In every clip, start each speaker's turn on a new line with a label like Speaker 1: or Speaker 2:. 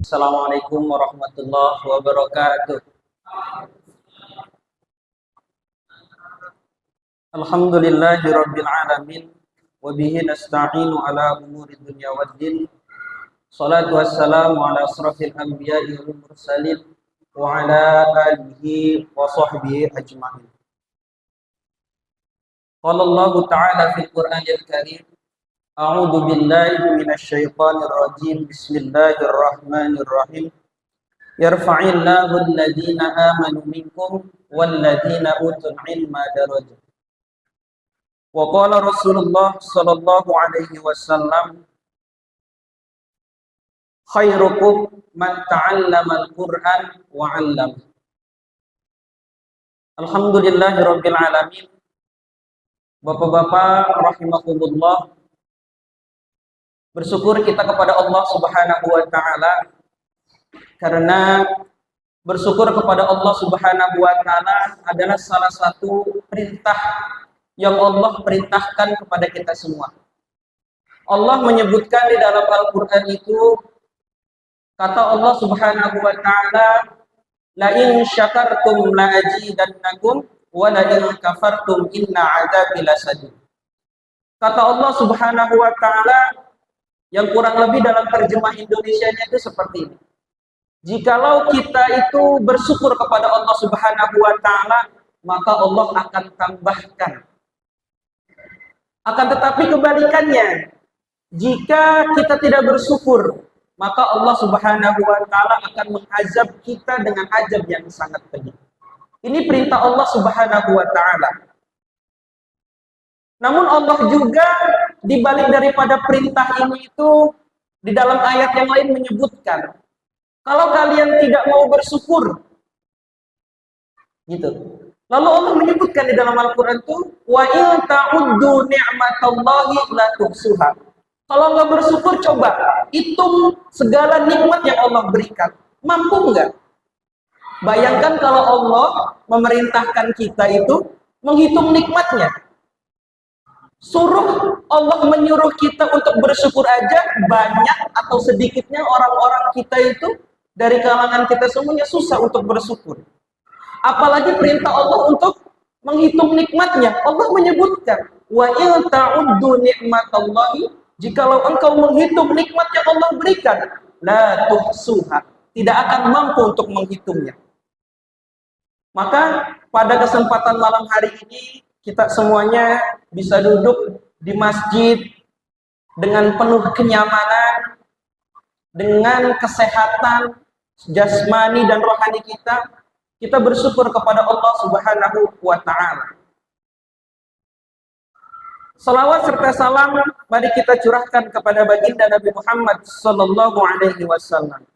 Speaker 1: Assalamualaikum warahmatullahi wabarakatuh. Alhamdulillahi rabbil alamin wa bihi nasta'inu ala umuri dunya waddin. Salatu wassalamu ala asrafil anbiya'i wal mursalin wa ala alihi wa sahbihi ajma'in. Qala Allah ta'ala fil Qur'anil Karim, a'udzu billahi minasy syaithanir rajim. Bismillahirrahmanirrahim. Yarfa'illahu alladhina amanu minkum walladhina utul ilma darajat. Wa qala Rasulullah sallallahu alaihi wasallam, khairukum man ta'allama al-Qur'an wa 'allama. Alhamdulillahirabbil alamin. Bapak-bapak rahimakumullah, bersyukur kita kepada Allah Subhanahu wa taala karena bersyukur kepada Allah Subhanahu wa taala adalah salah satu perintah yang Allah perintahkan kepada kita semua. Allah menyebutkan di dalam Al-Qur'an itu, kata Allah Subhanahu wa taala, la in syakartum la azidannakum wa la in kafartum inna 'adzabi lasadid. Kata Allah Subhanahu wa taala yang kurang lebih dalam terjemah Indonesianya itu seperti ini. Jikalau kita itu bersyukur kepada Allah Subhanahu wa taala, maka Allah akan tambahkan. Akan tetapi kebalikannya, jika kita tidak bersyukur, maka Allah Subhanahu wa taala akan mengazab kita dengan azab yang sangat pedih. Ini perintah Allah Subhanahu wa taala. Namun Allah juga di balik daripada perintah ini itu di dalam ayat yang lain menyebutkan, kalau kalian tidak mau bersyukur, gitu. Lalu Allah menyebutkan di dalam Al-Qur'an itu, wa in ta'uddu ni'matallahi la tuhsuha. Kalau nggak bersyukur, coba hitung segala nikmat yang Allah berikan. Mampu nggak? Bayangkan kalau Allah memerintahkan kita itu menghitung nikmatnya. Suruh Allah menyuruh kita untuk bersyukur aja, banyak atau sedikitnya orang-orang kita itu dari kalangan kita semuanya susah untuk bersyukur. Apalagi perintah Allah untuk menghitung nikmatnya. Allah menyebutkan, wa in ta'uddu ni'matallahi, jikalau engkau menghitung nikmat yang Allah berikan, la tuhsuha, tidak akan mampu untuk menghitungnya. Maka pada kesempatan malam hari ini kita semuanya bisa duduk di masjid dengan penuh kenyamanan, dengan kesehatan jasmani dan rohani kita. Kita bersyukur kepada Allah Subhanahu wa taala. Salawat serta salam mari kita curahkan kepada baginda Nabi Muhammad sallallahu alaihi wasallam.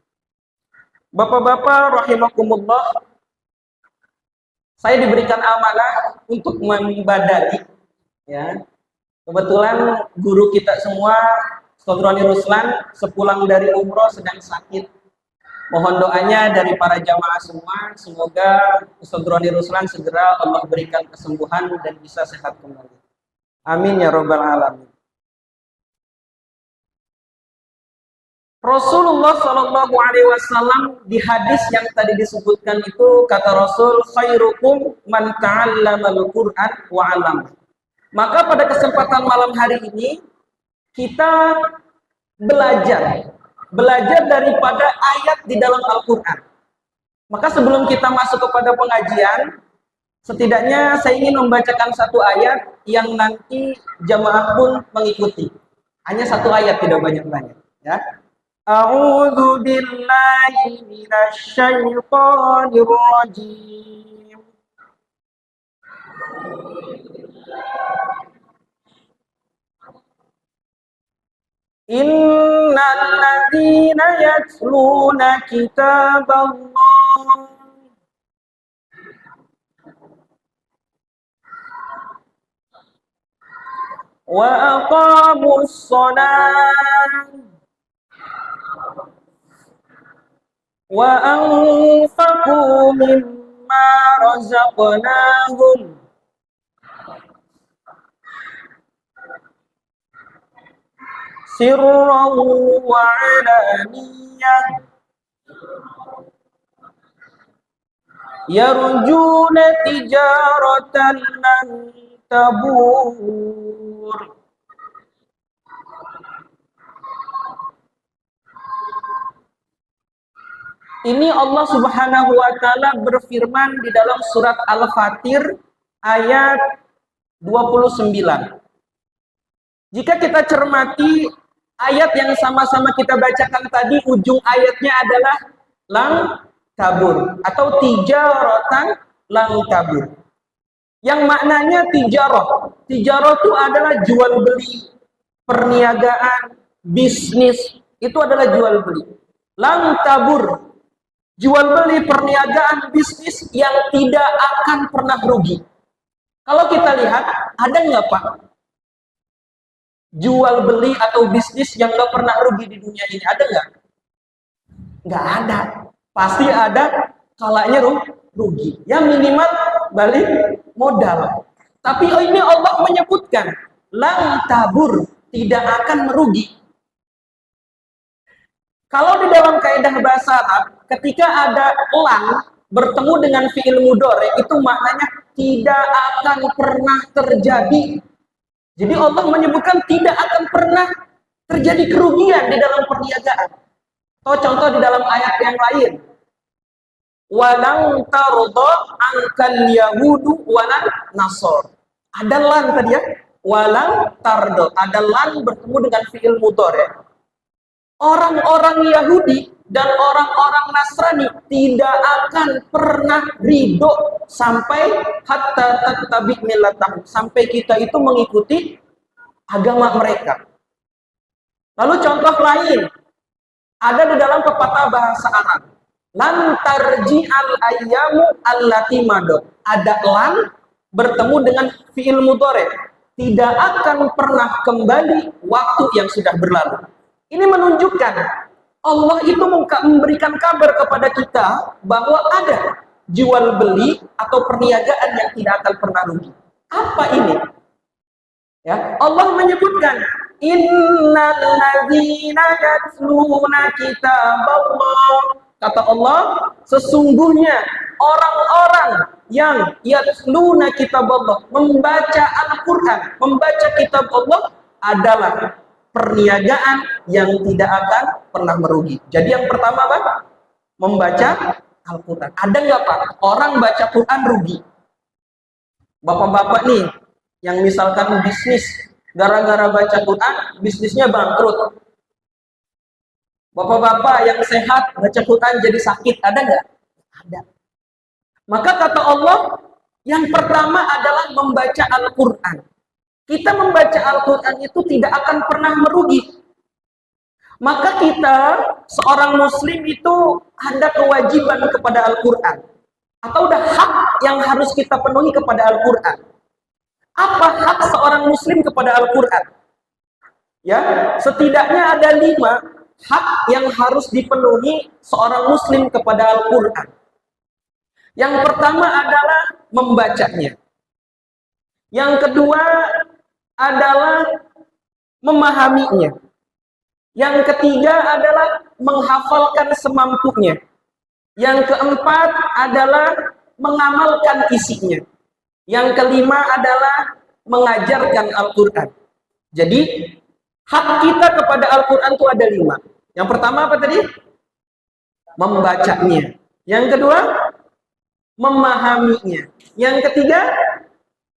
Speaker 1: Bapak-bapak rahimakumullah, saya diberikan amanah untuk membadali, ya. Kebetulan guru kita semua, Ustaz Roni Ruslan, sepulang dari umroh sedang sakit. Mohon doanya dari para jamaah semua, semoga Ustaz Roni Ruslan segera Allah berikan kesembuhan dan bisa sehat kembali. Amin ya rabbal alamin. Rasulullah Shallallahu Alaihi Wasallam di hadis yang tadi disebutkan itu, kata Rasul, khairukum man ta'allamal Qur'an wa 'allama. Maka pada kesempatan malam hari ini kita belajar daripada ayat di dalam Al-Quran. Maka sebelum kita masuk kepada pengajian, setidaknya saya ingin membacakan satu ayat yang nanti jamaah pun mengikuti. Hanya satu ayat, tidak banyak-banyak, ya. A'udzu billahi minasy syaithanir rajim. Innal ladzina yatluna kitaballah wa aqamus shalah wa anfaqu mimma razaqnahum sirran wa 'alaniyah Yarjuna tijaratan lan tabur. Ini Allah Subhanahu wa taala berfirman di dalam surat Al-Fatir ayat 29. Jika kita cermati ayat yang sama-sama kita bacakan tadi, ujung ayatnya adalah lang tabur atau tijaratan lang tabur. Yang maknanya tijarah. Tijarah itu adalah jual beli, perniagaan, bisnis, itu adalah jual beli. Lang tabur, jual beli, perniagaan, bisnis yang tidak akan pernah rugi. Kalau kita lihat, ada nggak Pak jual beli atau bisnis yang nggak pernah rugi di dunia ini? Ada nggak? Nggak ada. Pasti ada kalanya rugi. Ya minimal balik modal. Tapi ini Allah menyebutkan lang tabur, tidak akan merugi. Kalau di dalam kaidah bahasa Arab, ketika ada lang bertemu dengan fi'il mudhari, itu maknanya tidak akan pernah terjadi. Jadi Allah menyebutkan tidak akan pernah terjadi kerugian di dalam perniagaan. Atau contoh di dalam ayat yang lain, walang tarda angkal yahudu walan nasor. Ada lan tadi ya, walang tarda, ada lan bertemu dengan fi'il mudhari. Orang-orang Yahudi dan orang-orang Nasrani tidak akan pernah ridho sampai hatta tattabi millatahum, sampai kita itu mengikuti agama mereka. Lalu contoh lain ada di dalam pepatah bahasa Arab, lan tarji al ayyamu allati madot. Ada lan bertemu dengan fi'il mudhari, tidak akan pernah kembali waktu yang sudah berlalu. Ini menunjukkan Allah itu memberikan kabar kepada kita bahwa ada jual beli atau perniagaan yang tidak akan pernah rugi. Apa ini? Ya, Allah menyebutkan innal ladzina yatluna kitaballah. Kata Allah, sesungguhnya orang-orang yang yatluna kitaballah, membaca Al-Qur'an, membaca kitab Allah adalah perniagaan yang tidak akan pernah merugi. Jadi yang pertama apa? Membaca Al-Quran. Ada nggak Pak orang baca Quran rugi? Bapak-bapak nih yang misalkan bisnis, gara-gara baca Quran bisnisnya bangkrut. Bapak-bapak yang sehat baca Quran jadi sakit, ada nggak? Ada. Maka kata Allah, yang pertama adalah membaca Al-Quran. Kita membaca Al-Quran itu tidak akan pernah merugi. Maka kita, seorang muslim itu ada kewajiban kepada Al-Quran. Atau ada hak yang harus kita penuhi kepada Al-Quran. Apa hak seorang muslim kepada Al-Quran? Ya, setidaknya ada 5 hak yang harus dipenuhi seorang muslim kepada Al-Quran. Yang pertama adalah membacanya. Yang kedua adalah memahaminya. Yang ketiga adalah menghafalkan semampunya. Yang keempat adalah mengamalkan isinya. Yang kelima adalah mengajarkan Al-Quran. Jadi, hak kita kepada Al-Quran itu ada 5. Yang pertama apa tadi? Membacanya. Yang kedua, memahaminya. Yang ketiga,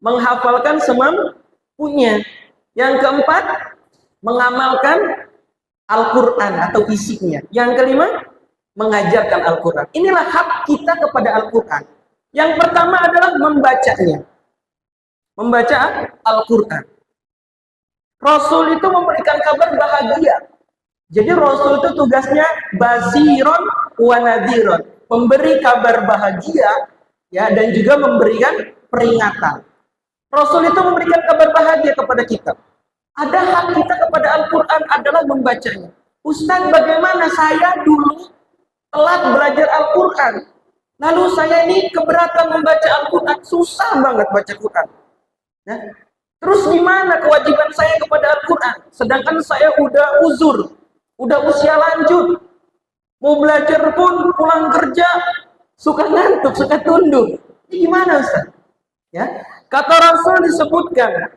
Speaker 1: menghafalkan semampunya. Yang keempat, mengamalkan Al-Quran atau isinya. Yang kelima, mengajarkan Al-Quran. Inilah hak kita kepada Al-Quran. Yang pertama adalah membacanya. Membaca Al-Quran. Rasul itu memberikan kabar bahagia. Jadi Rasul itu tugasnya basiron wa nadhiron, memberi kabar bahagia ya, dan juga memberikan peringatan. Rasul itu memberikan kabar bahagia kepada kita. Ada hak kita kepada Al-Quran adalah membacanya. Ustaz, bagaimana saya dulu telat belajar Al-Quran, lalu saya ini keberatan membaca Al-Quran, susah banget baca Quran. Nah, terus gimana kewajiban saya kepada Al-Quran? Sedangkan saya udah uzur, udah usia lanjut, Mau belajar pun pulang kerja suka ngantuk, suka tunduk. Ini gimana Ustaz? Ya, kata Rasul disebutkan,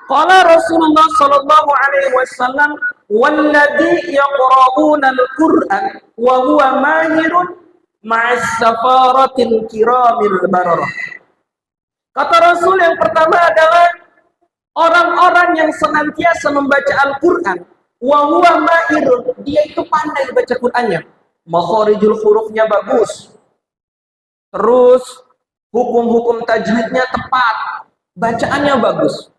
Speaker 1: qala Rasulullah sallallahu alaihi wasallam, "Walladzi yaqra'una al-Qur'an wa huwa mahirun ma'as safaratil kiramil bararah." Kata Rasul yang pertama adalah orang-orang yang senantiasa membaca Al-Qur'an, wa huwa mahirun, dia itu pandai baca Qur'annya. Makharijul hurufnya bagus. Terus hukum-hukum tajwidnya tepat, bacaannya bagus.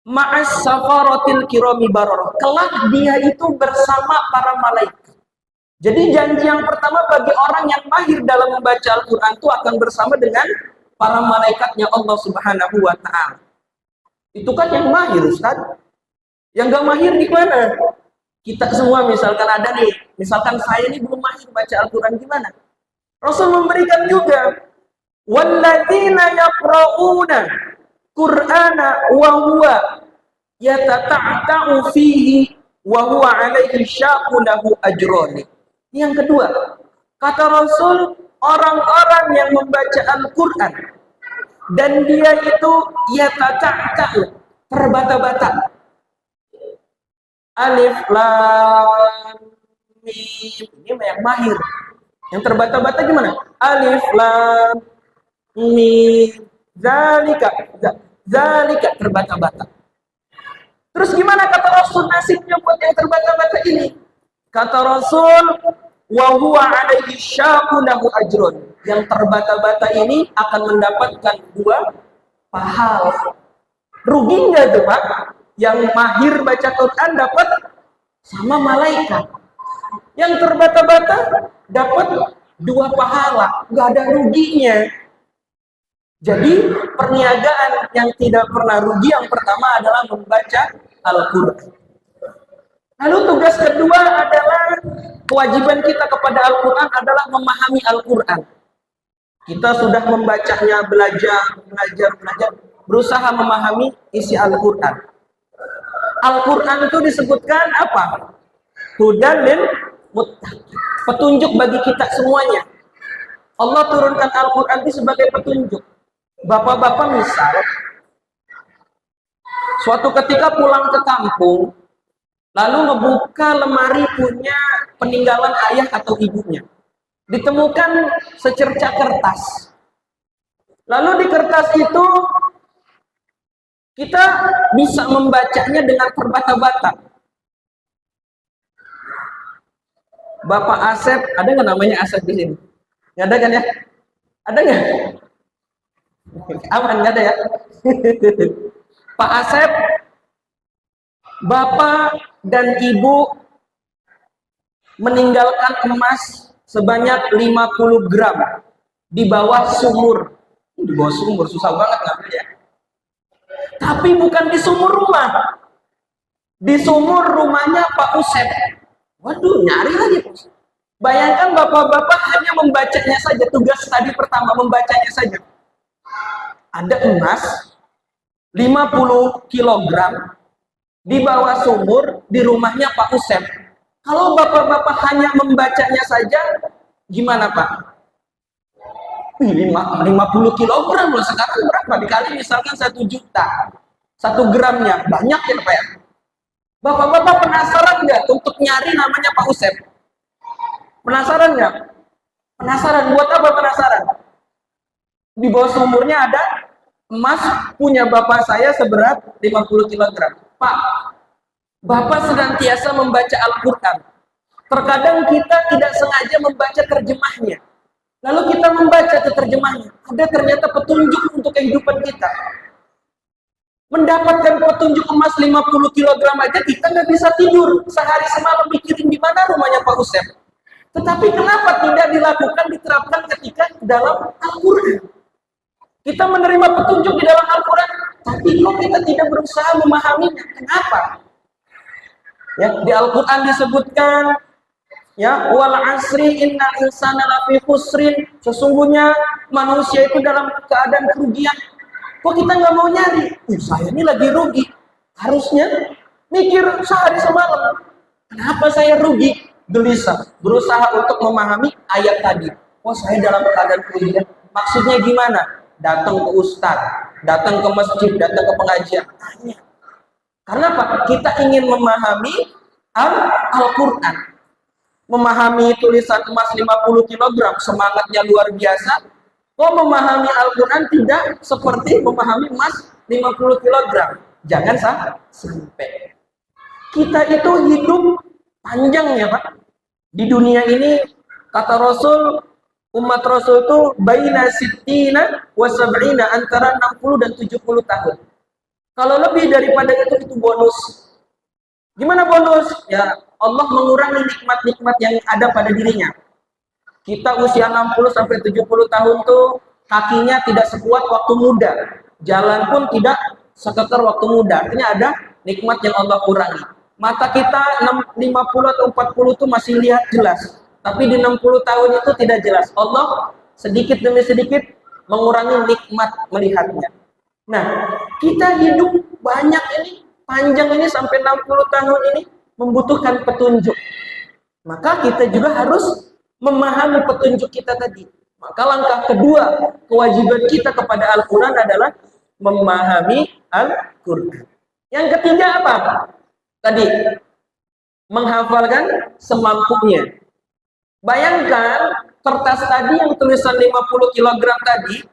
Speaker 1: Ma'as safaratil kirami bararah, kelak dia itu bersama para malaikat. Jadi janji yang pertama bagi orang yang mahir dalam membaca Al-Quran itu akan bersama dengan para malaikatnya Allah Subhanahu wa ta'ala. Itu kan yang mahir, Ustaz. Yang gak mahir gimana? Kita semua misalkan ada nih, misalkan saya ini belum mahir baca Al-Quran, gimana? Rasul memberikan juga, walladzina yaqra'una Qur'ana wa huwa yatata'ta'u fihi wa huwa 'alaihi syaqqu lahu ajrani. Yang kedua, kata Rasul, orang-orang yang membaca Al-Qur'an dan dia itu yatata'ta'u, terbata-bata. Alif lam mim, ini yang mahir. Yang terbata-bata gimana? Alif lam mim, zalika terbata-bata. Terus gimana kata Rasul nasibnya buat yang terbata-bata ini? Kata Rasul, wa huwa 'alaihi syaqqu lahu ajrun. Yang terbata-bata ini akan mendapatkan 2 pahala. Rugi enggak tuh, Pak? Yang mahir baca Quran dapat sama malaikat. Yang terbata-bata dapat 2 pahala, enggak ada ruginya. Jadi perniagaan yang tidak pernah rugi yang pertama adalah membaca Al-Quran. Lalu tugas kedua adalah kewajiban kita kepada Al-Quran adalah memahami Al-Quran. Kita sudah membacanya, belajar, berusaha memahami isi Al-Quran. Al-Quran itu disebutkan apa? Hudan lil muttaqin, petunjuk bagi kita semuanya. Allah turunkan Al-Quran itu sebagai petunjuk. Bapak-bapak misal, suatu ketika pulang ke kampung, lalu ngebuka lemari punya peninggalan ayah atau ibunya. Ditemukan secercah kertas. Lalu di kertas itu, kita bisa membacanya dengan terbata-bata. Bapak Asep, ada nggak namanya Asep di sini? Nggak ada kan ya? Ada nggak? Aman, nggak ada ya? Pak Asep, Bapak dan Ibu meninggalkan emas sebanyak 50 gram di bawah sumur. Di bawah sumur, susah banget ngambil ya. Tapi bukan di sumur rumah. Di sumur rumahnya Pak Usep. Waduh, nyari lagi. Bayangkan bapak-bapak hanya membacanya saja. Tugas tadi pertama, membacanya saja. Ada emas 50 kilogram di bawah sumur di rumahnya Pak Usep. Kalau bapak-bapak hanya membacanya saja, gimana Pak? 50 kilogram loh, sekarang berapa? Dikali misalkan 1 juta. 1 gramnya, banyak ya Pak ya? Bapak-bapak penasaran nggak untuk nyari namanya Pak Usep? Penasaran nggak? Penasaran, buat apa penasaran? Di bawah sumurnya ada emas punya bapak saya seberat 50 kg. Pak, bapak senantiasa membaca Al-Quran. Terkadang kita tidak sengaja membaca terjemahnya. Lalu kita membaca terjemahnya. Ada ternyata petunjuk untuk kehidupan kita. Mendapatkan petunjuk emas 50 kg aja kita nggak bisa tidur. Sehari semalam mikirin di mana rumahnya Pak Usep. Tetapi kenapa tidak dilakukan, diterapkan ketika dalam Al-Quran? Kita menerima petunjuk di dalam Al-Quran, tapi kok kita tidak berusaha memahaminya. Kenapa? Ya, di Al-Quran disebutkan, ya, wal asri innal insana lafi khusrin, sesungguhnya manusia itu dalam keadaan kerugian. Kok kita nggak mau nyari? Saya ini lagi rugi. Harusnya mikir sehari semalam. Kenapa saya rugi? Gelisah, berusaha untuk memahami ayat tadi. Oh, saya dalam keadaan kerugian. Maksudnya gimana? Datang ke ustadz, datang ke masjid, datang ke pengajian. Tanya. Karena apa? Kita ingin memahami Al-Quran. Memahami tulisan emas 50 kg, semangatnya luar biasa. Kok memahami Al-Quran tidak seperti memahami emas 50 kg. Jangan sampai. Kita itu hidup panjang ya Pak. Di dunia ini, kata Rasul, umat Rasul itu baina sittina wa sab'ina, antara 60 dan 70 tahun. Kalau lebih daripada itu bonus. Gimana bonus? Ya, Allah mengurangi nikmat-nikmat yang ada pada dirinya. Kita usia 60 sampai 70 tahun tuh kakinya tidak sekuat waktu muda. Jalan pun tidak sekeker waktu muda. Artinya ada nikmat yang Allah kurangi. Mata kita 50 atau 40 itu masih lihat jelas. Tapi di 60 tahun itu tidak jelas. Allah sedikit demi sedikit mengurangi nikmat melihatnya. Nah, kita hidup banyak ini, panjang ini sampai 60 tahun ini membutuhkan petunjuk. Maka kita juga harus memahami petunjuk kita tadi. Maka langkah kedua, kewajiban kita kepada Al-Quran adalah memahami Al-Quran. Yang ketiga apa? Tadi, menghafalkan semampunya. Bayangkan kertas tadi yang tulisan 50 kg tadi,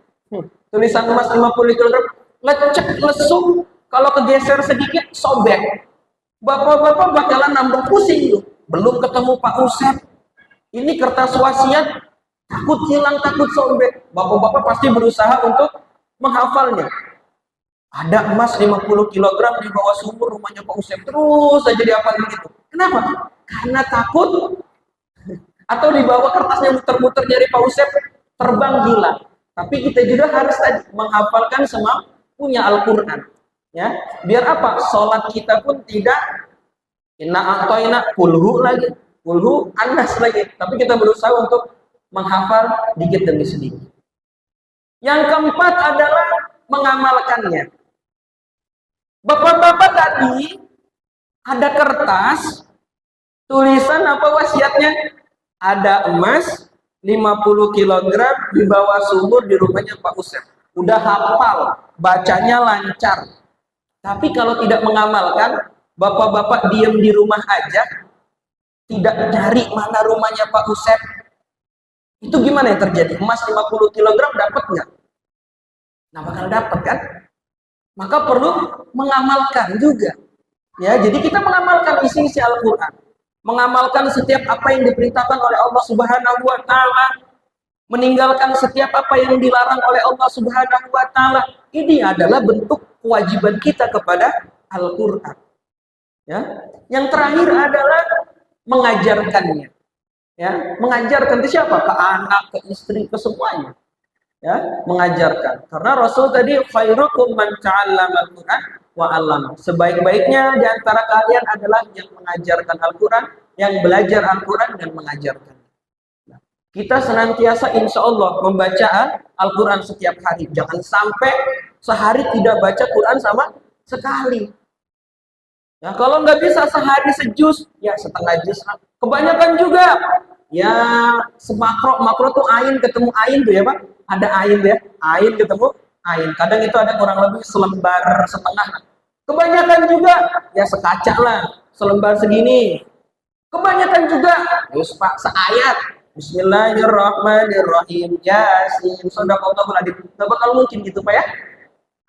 Speaker 1: tulisan emas 50 kg, lecek, lesuk, kalau kegeser sedikit, sobek. Bapak-bapak bakalan nambah pusing tuh. Belum ketemu Pak Ustadz. Ini kertas wasiat, takut hilang, takut sobek. Bapak-bapak pasti berusaha untuk menghafalnya. Ada emas 50 kg di bawah sumur rumahnya Pak Ustadz, terus saja dihafal begitu. Kenapa? Karena takut. Atau di bawah kertasnya muter-muter nyari Pak Ustadz, terbang hilang. Tapi kita juga harus tadi menghafalkan semampunya Al-Quran. Ya, biar apa? Sholat kita pun tidak inna a'toina kulhu lagi, kulhu anas lagi. Tapi kita berusaha untuk menghafal dikit demi sedikit. Yang keempat adalah mengamalkannya. Bapak-bapak tadi ada kertas tulisan apa wasiatnya? Ada emas 50 kg di bawah sumur di rumahnya Pak Ustadz. Udah hafal, bacanya lancar. Tapi kalau tidak mengamalkan, bapak-bapak diam di rumah aja, tidak cari mana rumahnya Pak Ustadz, itu gimana yang terjadi? Emas 50 kg dapat nggak? Nah, bakal dapat kan? Maka perlu mengamalkan juga. Ya, jadi kita mengamalkan isi-isi Al-Quran. Mengamalkan setiap apa yang diperintahkan oleh Allah Subhanahu wa Ta'ala, meninggalkan setiap apa yang dilarang oleh Allah Subhanahu wa Ta'ala. Ini adalah bentuk kewajiban kita kepada Al-Quran. Ya, yang terakhir adalah mengajarkannya. Ya, mengajarkan ke siapa? Ke anak, ke istri, ke semuanya. Ya, mengajarkan. Karena Rasul tadi khairukum man ta'allama al-Quran wa 'allama. Sebaik-baiknya di antara kalian adalah yang mengajarkan Al-Quran, yang belajar Al-Quran dan mengajarkan. Nah, kita senantiasa insya Allah membaca Al-Quran setiap hari. Jangan sampai sehari tidak baca Quran sama sekali. Ya, kalau nggak bisa sehari sejuz, ya setengah juz. Kebanyakan juga, ya makro tuh ain ketemu ain tuh ya Pak. Ada ain ya, ain ketemu ain. Kadang itu ada kurang lebih selembar setengah. Kebanyakan juga, ya sekaca lah, selembar segini. Kebanyakan juga, yus Pak, seayat. Bismillahirrahmanirrahim. Yasin, shadaqallahul adzim. Nggak bakal mungkin gitu Pak ya.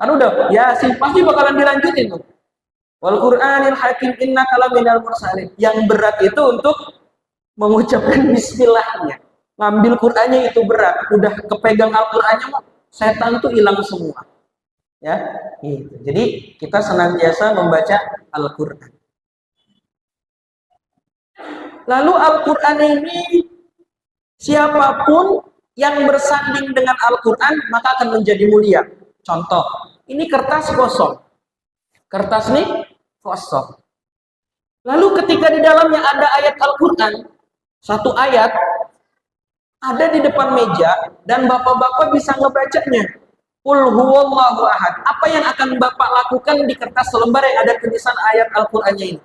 Speaker 1: Kan udah, Yasin pasti bakalan dilanjutin tuh. Wal Qur'anil Hakim innaka laminal mursalin. Yang berat itu untuk mengucapkan bismillahnya. Ngambil Qur'annya itu berat. Udah kepegang Al-Qur'annya mah setan tuh hilang semua. Ya, gitu. Jadi kita senantiasa membaca Al-Qur'an. Lalu Al-Qur'an ini siapapun yang bersanding dengan Al-Qur'an maka akan menjadi mulia. Contoh, ini kertas kosong. Kertas nih kosong. Lalu ketika di dalamnya ada ayat Al-Qur'an, satu ayat ada di depan meja dan bapak-bapak bisa ngebacanya. Qul huwallahu ahad. Apa yang akan bapak lakukan di kertas selembar yang ada tulisan ayat Al-Qur'annya ini?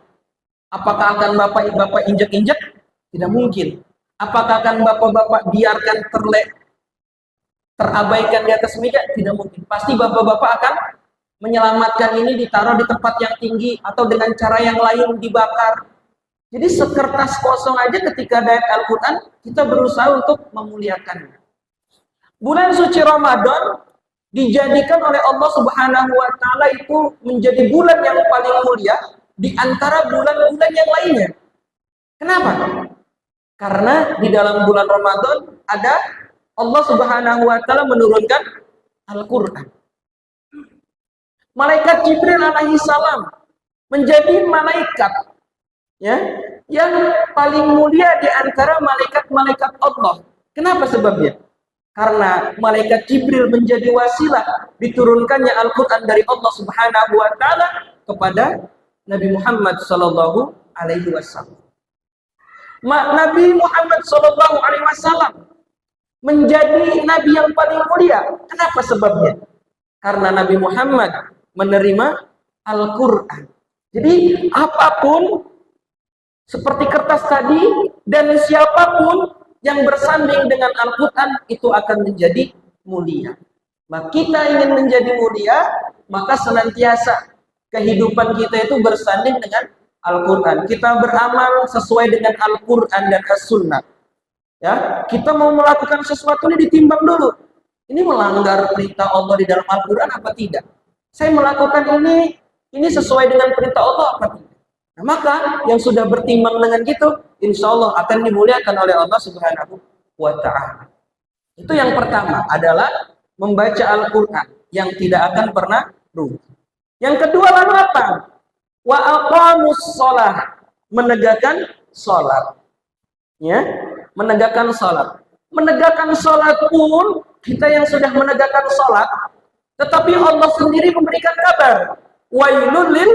Speaker 1: Apakah akan bapak-bapak injak-injak? Tidak mungkin. Apakah akan bapak-bapak biarkan terabaikan di atas meja? Tidak mungkin. Pasti bapak-bapak akan menyelamatkan ini, ditaruh di tempat yang tinggi atau dengan cara yang lain dibakar. Jadi sekertas kosong aja ketika ada ayat Al-Quran, kita berusaha untuk memuliakannya. Bulan suci Ramadan dijadikan oleh Allah Subhanahu wa taala itu menjadi bulan yang paling mulia di antara bulan-bulan yang lainnya. Kenapa? Karena di dalam bulan Ramadan ada Allah Subhanahu wa taala menurunkan Al-Qur'an. Malaikat Jibril alaihi salam menjadi malaikat ya yang paling mulia di antara malaikat-malaikat Allah. Kenapa sebabnya? Karena malaikat Jibril menjadi wasilah diturunkannya Al-Qur'an dari Allah Subhanahu wa taala kepada Nabi Muhammad sallallahu alaihi wasallam. Nabi Muhammad sallallahu alaihi wasallam menjadi nabi yang paling mulia. Kenapa sebabnya? Karena Nabi Muhammad menerima Al-Qur'an. Jadi apapun seperti kertas tadi dan siapapun yang bersanding dengan Al-Quran itu akan menjadi mulia. Maka kita ingin menjadi mulia, maka senantiasa kehidupan kita itu bersanding dengan Al-Quran. Kita beramal sesuai dengan Al-Quran dan As-Sunnah. Ya, kita mau melakukan sesuatu ini ditimbang dulu. Ini melanggar perintah Allah di dalam Al-Quran apa tidak? Saya melakukan ini sesuai dengan perintah Allah apa tidak? Nah, maka yang sudah bertimbang dengan gitu, insya Allah akan dimuliakan oleh Allah Subhanahu wa ta'ala. Itu yang pertama adalah membaca Al-Quran yang tidak akan pernah rugi. Yang kedua lalu apa? Wa aqamus sholah, menegakkan sholat. Ya, menegakkan sholat. Menegakkan sholat pun kita yang sudah menegakkan sholat, tetapi Allah sendiri memberikan kabar. Wailul lil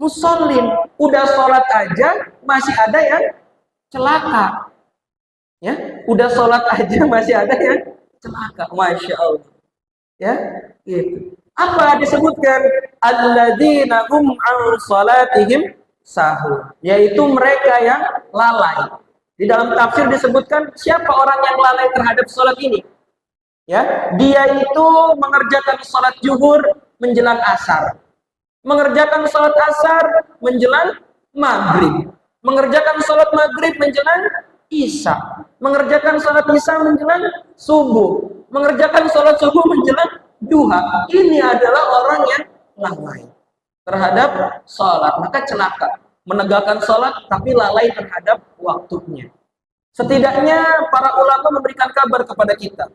Speaker 1: musallin, udah sholat aja masih ada yang celaka. Ya, udah sholat aja masih ada yang celaka. Masya Allah. Ya, gitu. Apa disebutkan? Alladzina hum an sholatihim sahur, yaitu mereka yang lalai. Di dalam tafsir disebutkan siapa orang yang lalai terhadap sholat ini? Ya, dia itu mengerjakan sholat zuhur menjelang asar, mengerjakan sholat asar menjelang maghrib, mengerjakan sholat maghrib menjelang isya, mengerjakan sholat isya menjelang subuh, mengerjakan sholat subuh menjelang duha. Ini adalah orang yang lalai terhadap sholat, maka celaka. Menegakkan sholat tapi lalai terhadap waktunya. Setidaknya para ulama memberikan kabar kepada kita,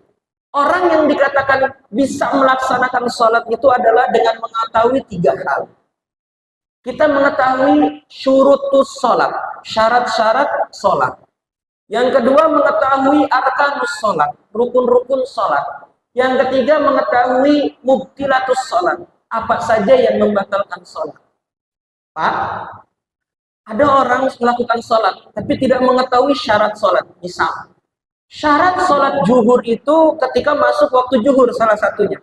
Speaker 1: orang yang dikatakan bisa melaksanakan sholat itu adalah dengan mengetahui 3 hal. Kita mengetahui syurutus sholat, syarat-syarat sholat. Yang kedua mengetahui arkanus sholat, rukun-rukun sholat. Yang ketiga mengetahui mubtilatus sholat, apa saja yang membatalkan sholat. Pak, ada orang melakukan sholat tapi tidak mengetahui syarat sholat. Misal, syarat sholat zuhur itu ketika masuk waktu zuhur salah satunya.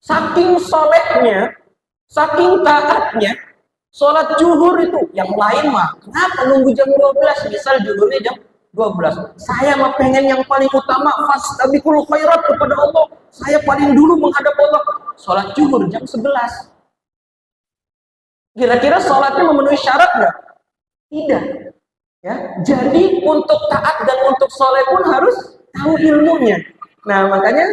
Speaker 1: Saking solehnya, saking taatnya, sholat zuhur itu yang lain mah kenapa nunggu jam 12? Misal zuhurnya jam 12. Saya mah pengen yang paling utama, fastabiqul khairat kepada Allah. Saya paling dulu menghadap Allah. Sholat zuhur jam 11. Kira-kira sholatnya memenuhi syarat nggak? Tidak. Ya, jadi untuk taat dan untuk soleh pun harus tahu ilmunya. Nah, makanya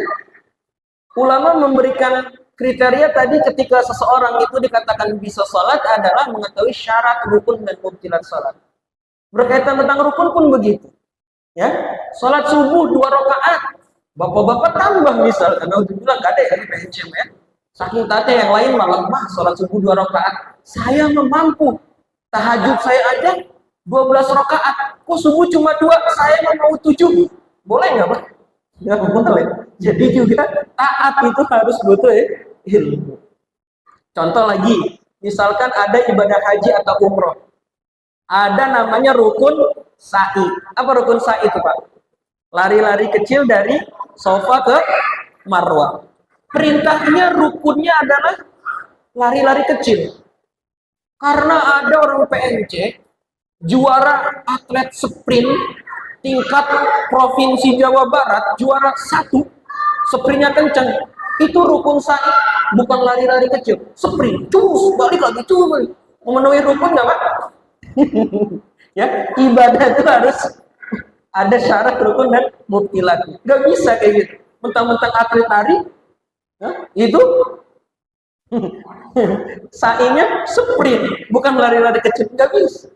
Speaker 1: ulama memberikan kriteria tadi ketika seseorang itu dikatakan bisa sholat adalah mengetahui syarat, rukun, dan mubtilat sholat. Berkaitan tentang rukun pun begitu. Ya, sholat subuh 2 rakaat. Bapak-bapak tambah misal, karena udah bilang gak ada ya di PNCM ya. Saking taatnya yang lain malah mah sholat subuh 2 rakaat. Saya mampu. Tahajud saya aja 12 rakaat. Kok subuh cuma 2? Saya mau 7. Boleh nggak, Pak? Nggak boleh. Jadi juga taat itu harus butuh ilmu. Contoh lagi, misalkan ada ibadah haji atau umroh. Ada namanya rukun sa'i. Apa rukun sa'i itu, Pak? Lari-lari kecil dari Sofa ke Marwah. Perintahnya, rukunnya adalah lari-lari kecil. Karena ada orang PNC juara atlet sprint tingkat provinsi Jawa Barat, juara 1, sprintnya kencang, itu rukun sa'i, bukan lari-lari kecil, sprint, cus, balik lagi, cus, balik. Memenuhi rukun nggak Pak? Ya, ibadah itu harus ada syarat rukun dan mubtilatnya. Nggak bisa kayak gitu. Mentang-mentang atlet lari, ya, itu sa'inya sprint, bukan lari-lari kecil, nggak bisa.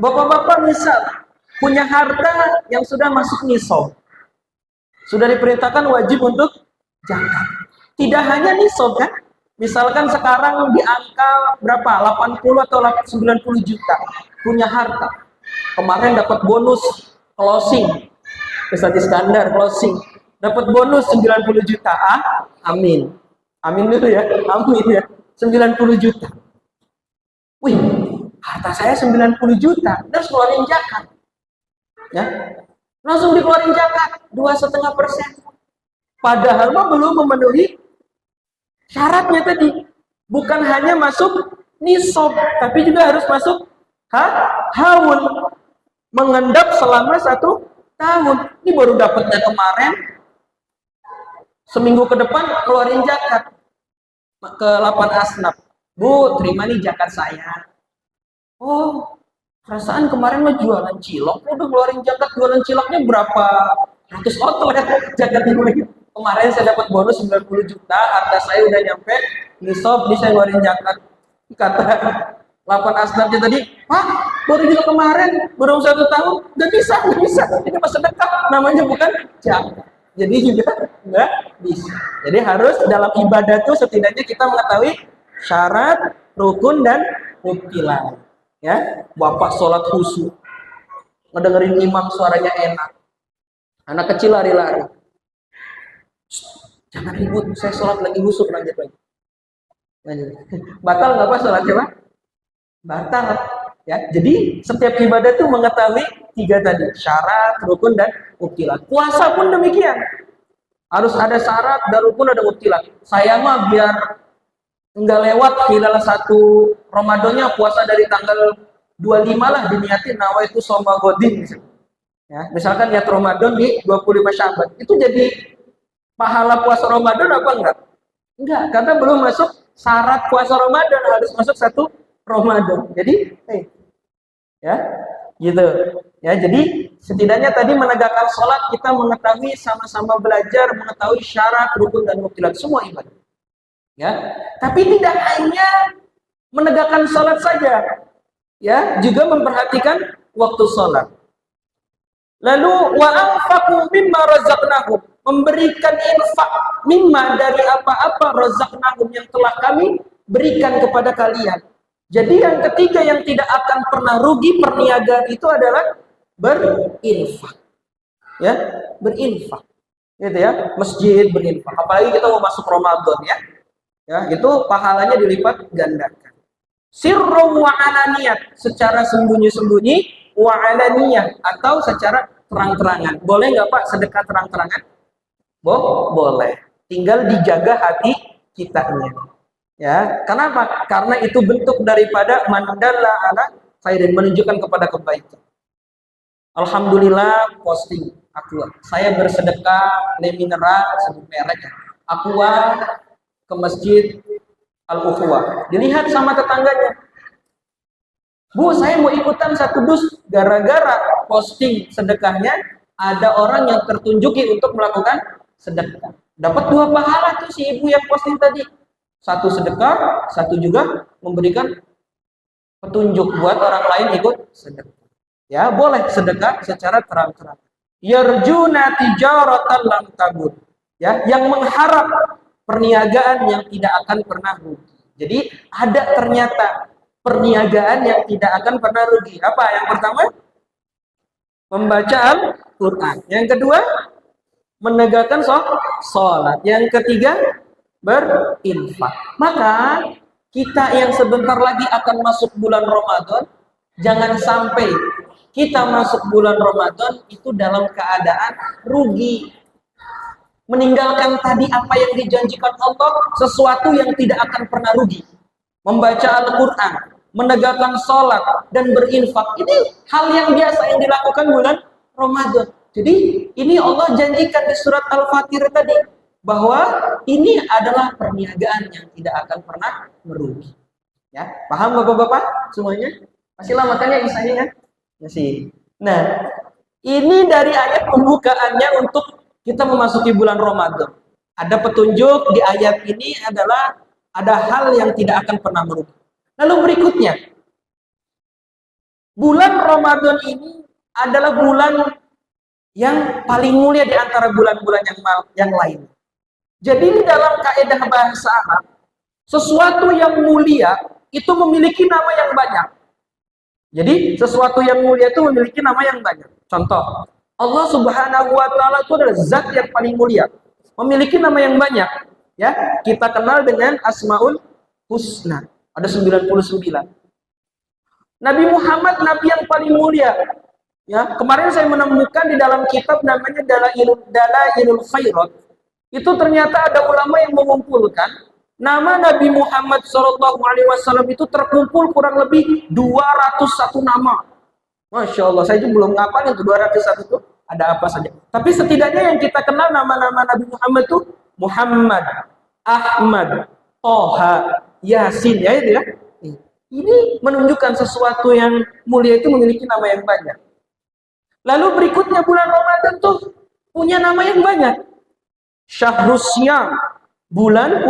Speaker 1: Bapak-bapak misal punya harta yang sudah masuk nisab, sudah diperintahkan wajib untuk zakat. Tidak hanya nisab kan? Misalkan sekarang di angka berapa? 80 atau 90 juta. Punya harta. Kemarin dapat bonus closing. Ustadz Iskandar closing. Dapat bonus 90 juta. Amin. Amin dulu ya. Amin ya. 90 juta. Wih, harta saya 90 juta. Terus keluarin zakat. Ya. Langsung dikeluarin zakat 2,5%. Padahal mah belum memenuhi syaratnya tadi. Bukan hanya masuk nisab, tapi juga harus masuk haul, mengendap selama 1 tahun. Ini baru dapatnya kemarin, seminggu ke depan keluarin zakat ke 8 asnaf. Bu, terima nih zakat saya. Oh, perasaan kemarin mah jualan cilok, udah keluarin zakat, jualan ciloknya berapa ratus otol ya zakatnya. Kemarin saya dapat bonus 90 juta, harta saya udah nyampe nisab, ini saya keluarin zakat. Kata 8 asnafnya tadi, Pak, baru juga kemarin, baru 1 tahun, nggak bisa, ini masa sedekah, namanya bukan zakat. Jadi juga nggak bisa. Jadi harus dalam ibadah itu setidaknya kita mengetahui syarat, rukun, dan mubtilah. Ya, bapak sholat khusyuk, ngedengerin imam suaranya enak, anak kecil lari-lari. Jangan ribut, saya sholat lagi khusyuk, lanjut lagi. Batal nggak Pak sholatnya Pak? Batal. Ya, jadi setiap ibadah itu mengetahui 3 tadi, syarat, rukun, dan mubtilah. Puasa pun demikian, harus ada syarat, ada rukun, ada mubtilah. Saya mah biar nggak lewat hilal 1 Ramadannya, puasa dari tanggal 25 lah diniatin nawaitu shoma godin misalkan. Ya, misalkan niat Ramadan di 25 Syaban, itu jadi pahala puasa Ramadan apa enggak? Enggak, karena belum masuk syarat puasa Ramadan, harus masuk 1 Ramadan. Jadi, ya, gitu. Ya, jadi setidaknya tadi menegakkan sholat kita mengetahui, sama-sama belajar mengetahui syarat, rukun, dan mubtilah semua ibadah. Ya, tapi tidak hanya menegakkan sholat saja, ya, juga memperhatikan waktu sholat. Lalu wa anfaqu mimma razaqnahum, memberikan infak mimma dari apa-apa razaqnahum yang telah kami berikan kepada kalian. Jadi yang ketiga yang tidak akan pernah rugi perniagaan itu adalah berinfak. Ya, berinfak. Gitu ya, masjid berinfak. Apalagi kita mau masuk Ramadan ya. Ya, itu pahalanya dilipat gandakan. Sirru wa alaniyat, secara sembunyi-sembunyi, wa alaniyah, atau secara terang-terangan. Boleh nggak Pak sedekah terang-terangan? Boleh. Tinggal dijaga hati kitanya. Ya, kenapa? Karena itu bentuk daripada mandalla ala khairin, menunjukkan kepada kebaikan. Alhamdulillah posting Aqua. Saya bersedekah le mineral sebut merek ya. Aqua ke masjid Al-Ukhuwah. Dilihat sama tetangganya. Bu, saya mau ikutan 1 dus, gara-gara posting sedekahnya ada orang yang tertunjuki untuk melakukan sedekah. Dapat 2 pahala tuh si ibu yang posting tadi. 1 sedekah, 1 juga memberikan petunjuk buat orang lain ikut sedekah. Ya, boleh sedekah secara terang-terang. Yarjuna tijaratan lam tabur. Ya, yang mengharap perniagaan yang tidak akan pernah rugi. Jadi ada ternyata perniagaan yang tidak akan pernah rugi. Apa? Yang pertama, membaca Al-Quran. Yang kedua, menegakkan sholat. Yang ketiga, berinfak. Maka kita yang sebentar lagi akan masuk bulan Ramadan, jangan sampai kita masuk bulan Ramadan itu dalam keadaan rugi, meninggalkan tadi apa yang dijanjikan Allah, sesuatu yang tidak akan pernah rugi. Membaca Al-Quran, menegakkan sholat, dan berinfak. Ini hal yang biasa yang dilakukan bulan Ramadan. Jadi ini Allah janjikan di surat Al-Fatir tadi, bahwa ini adalah perniagaan yang tidak akan pernah merugi. Ya, paham Bapak-bapak semuanya? Masih lama kan ya misalnya kan? Masih. Nah, ini dari ayat pembukaannya untuk kita memasuki bulan Ramadan. Ada petunjuk di ayat ini adalah ada hal yang tidak akan pernah merugi. Lalu berikutnya, bulan Ramadan ini adalah bulan yang paling mulia di antara bulan-bulan yang lain. Jadi ini dalam kaidah bahasa Arab, sesuatu yang mulia itu memiliki nama yang banyak. Jadi sesuatu yang mulia itu memiliki nama yang banyak. Contoh, Allah Subhanahu wa taala itu adalah zat yang paling mulia, memiliki nama yang banyak. Ya, kita kenal dengan Asmaul Husna. Ada 99. Nabi Muhammad nabi yang paling mulia. Ya, kemarin saya menemukan di dalam kitab namanya Dalailul Khairat. Itu ternyata ada ulama yang mengumpulkan nama Nabi Muhammad SAW itu terkumpul kurang lebih 201 nama. Masya Allah, saya juga belum ngapalin itu 201 itu ada apa saja. Tapi setidaknya yang kita kenal nama-nama Nabi Muhammad itu Muhammad, Ahmad, Toha, Yasin, ya itu ya. Ini menunjukkan sesuatu yang mulia itu memiliki nama yang banyak. Lalu berikutnya bulan Ramadan tuh punya nama yang banyak. Syahrul Syam, bulan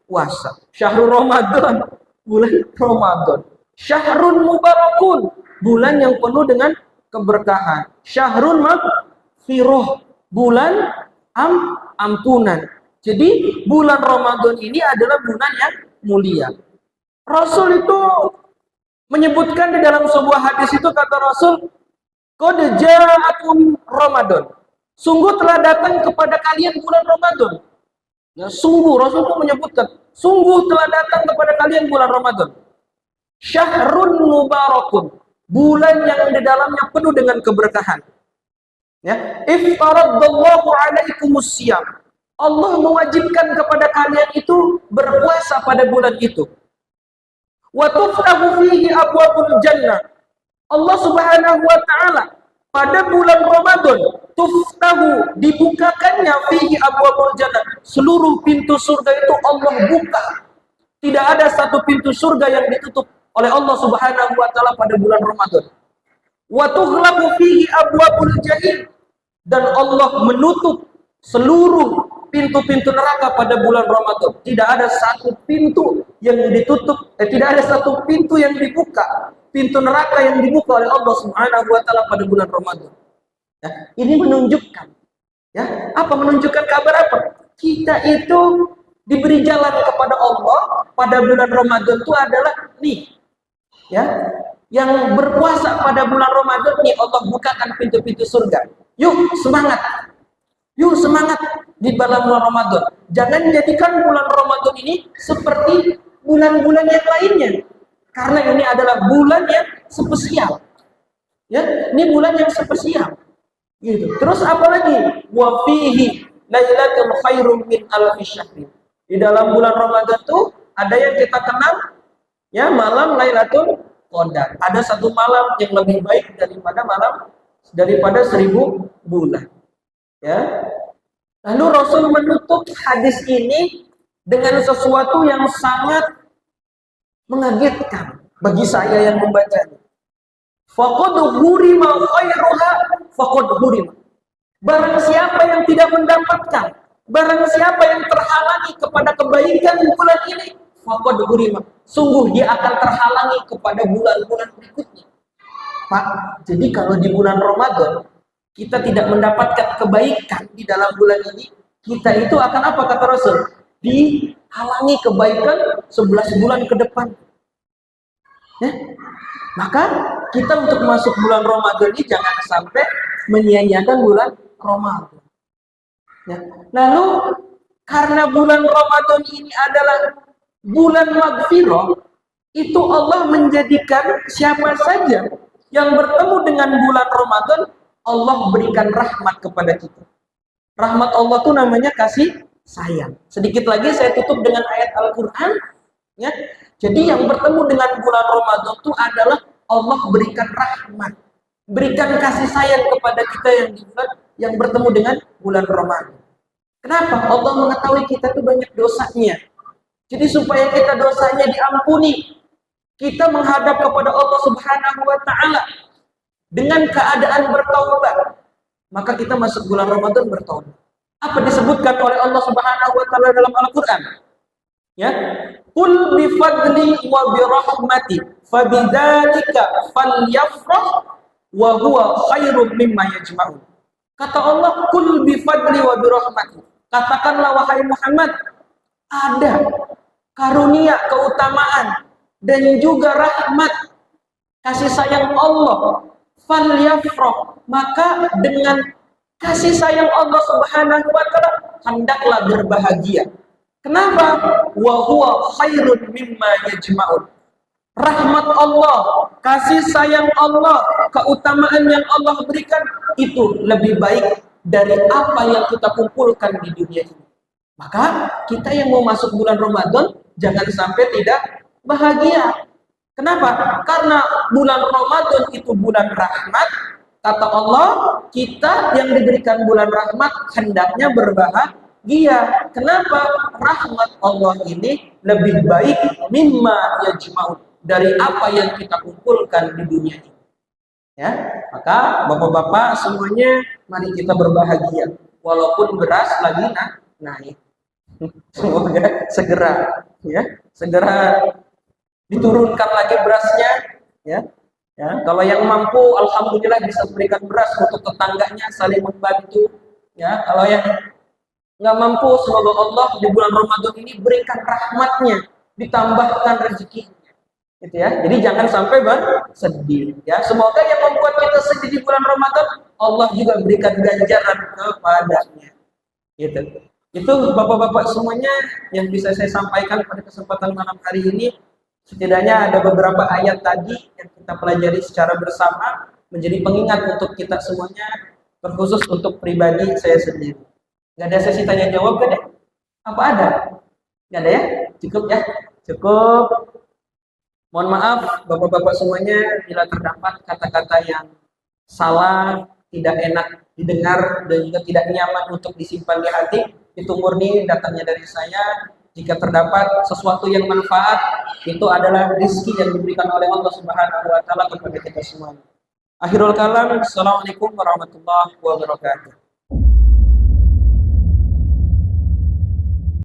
Speaker 1: puasa. Syahrul Ramadan, bulan Ramadan. Syahrul Mubarakun, bulan yang penuh dengan keberkahan. Syahrul Maghfirah, bulan ampunan. Jadi bulan Ramadan ini adalah bulan yang mulia. Rasul itu menyebutkan di dalam sebuah hadis itu, kata Rasul, qad ja'akum Ramadan. Sungguh telah datang kepada kalian bulan Ramadan. Ya, sungguh Rasul itu menyebutkan, sungguh telah datang kepada kalian bulan Ramadan. Syahrun mubarakun, bulan yang di dalamnya penuh dengan keberkahan. Ya, iftaradallahu alaikumus siyam. Allah mewajibkan kepada kalian itu berpuasa pada bulan itu. Wa tuftahu fihi abwabul jannah. Allah Subhanahu wa taala pada bulan Ramadan tuftahu, dibukakannya fihi abwabul jannah, seluruh pintu surga itu Allah buka. Tidak ada satu pintu surga yang ditutup oleh Allah Subhanahu wa taala pada bulan Ramadan. Wa tughlaqu fihi abwabul jahim, dan Allah menutup seluruh pintu-pintu neraka pada bulan Ramadan. Tidak ada satu pintu yang ditutup, tidak ada satu pintu yang dibuka, pintu neraka yang dibuka oleh Allah Subhanahu wa taala pada bulan Ramadan. Ya, ini menunjukkan, ya, apa menunjukkan kabar apa? Kita itu diberi jalan kepada Allah pada bulan Ramadan itu adalah nih, ya, yang berpuasa pada bulan Ramadan nih Allah bukakan pintu-pintu surga. Yuk semangat, yuk semangat di dalam bulan Ramadan. Jangan jadikan bulan Ramadan ini seperti bulan-bulan yang lainnya, karena ini adalah bulan yang spesial. Ya, ini bulan yang spesial. Gitu. Terus apa lagi? Wa fihi lailatul khairum min alfi syahrin. Di dalam bulan Ramadan tuh ada yang kita kenal, ya, malam Lailatul Qadar. Ada satu malam yang lebih baik daripada 1000 bulan. Ya. Lalu Rasul menutup hadis ini dengan sesuatu yang sangat mengagetkan bagi saya yang membacanya. Faqad hurima khairuha faqad hurima. Barang siapa yang tidak mendapatkan, barang siapa yang terhalangi kepada kebaikan bulan ini, faqad hurima, sungguh dia akan terhalangi kepada bulan-bulan berikutnya. Pak, jadi kalau di bulan Ramadan kita tidak mendapatkan kebaikan di dalam bulan ini, kita itu akan apa, kata Rasul? Dihalangi kebaikan 11 bulan ke depan. Ya? Maka kita untuk masuk bulan Ramadan ini jangan sampai menyia-nyiakan bulan Ramadan. Ya. Lalu karena bulan Ramadan ini adalah bulan maghfirah, itu Allah menjadikan siapa saja yang bertemu dengan bulan Ramadan, Allah berikan rahmat kepada kita. Rahmat Allah itu namanya kasih sayang. Sedikit lagi saya tutup dengan ayat Al-Quran. Ya. Jadi yang bertemu dengan bulan Ramadan itu adalah Allah berikan rahmat, berikan kasih sayang kepada kita yang bertemu dengan bulan Ramadan. Kenapa? Allah mengetahui kita itu banyak dosanya. Jadi supaya kita dosanya diampuni, kita menghadap kepada Allah Subhanahu wa taala dengan keadaan bertaubat. Maka kita masuk bulan Ramadan bertaubat. Apa disebutkan oleh Allah Subhanahu wa taala dalam Al-Qur'an? Ya. Qul bi fadli wa bi rahmati fabidzalika falyafrah wa huwa khairum mimma yajma'un. Kata Allah, qul bi fadli wa bi rahmati. Katakanlah wahai Muhammad, ada karunia, keutamaan dan juga rahmat, kasih sayang Allah. Falyafrah, maka dengan kasih sayang Allah Subhanahu wa taala hendaklah berbahagia. Kenapa? Wa huwa khairun mimma yajma'un. Rahmat Allah, kasih sayang Allah, keutamaan yang Allah berikan itu lebih baik dari apa yang kita kumpulkan di dunia ini. Maka kita yang mau masuk bulan Ramadan jangan sampai tidak bahagia. Kenapa? Karena bulan Ramadan itu bulan rahmat. Kata Allah, kita yang diberikan bulan rahmat hendaknya berbahagia. Kenapa? Rahmat Allah ini lebih baik mimma yajma'un, dari apa yang kita kumpulkan di dunia ini. Ya, maka bapak-bapak semuanya, mari kita berbahagia walaupun beras lagi naik. Semoga segera diturunkan lagi berasnya, ya. Kalau yang mampu, alhamdulillah bisa memberikan beras untuk tetangganya, saling membantu. Ya, kalau yang nggak mampu, semoga Allah di bulan Ramadan ini berikan rahmatnya, ditambahkan rezekinya. Gitu ya. Jadi jangan sampai bersedih. Ya, semoga yang membuat kita sedih di bulan Ramadan, Allah juga berikan ganjaran kepadanya. Gitu. Itu bapak-bapak semuanya yang bisa saya sampaikan pada kesempatan malam hari ini. Setidaknya ada beberapa ayat tadi yang kita pelajari secara bersama menjadi pengingat untuk kita semuanya, terkhusus untuk pribadi saya sendiri. Gak ada sesi tanya jawab kan ya? Apa ada? Gak ada ya? Cukup ya? Cukup. Mohon maaf bapak-bapak semuanya bila terdapat kata-kata yang salah, tidak enak didengar dan juga tidak nyaman untuk disimpan di hati. Itu murni datangnya dari saya. Jika terdapat sesuatu yang manfaat, itu adalah rezeki yang diberikan oleh Allah Subhanahu wa taala kepada kita semuanya. Akhirul kalam, assalamualaikum warahmatullahi wabarakatuh.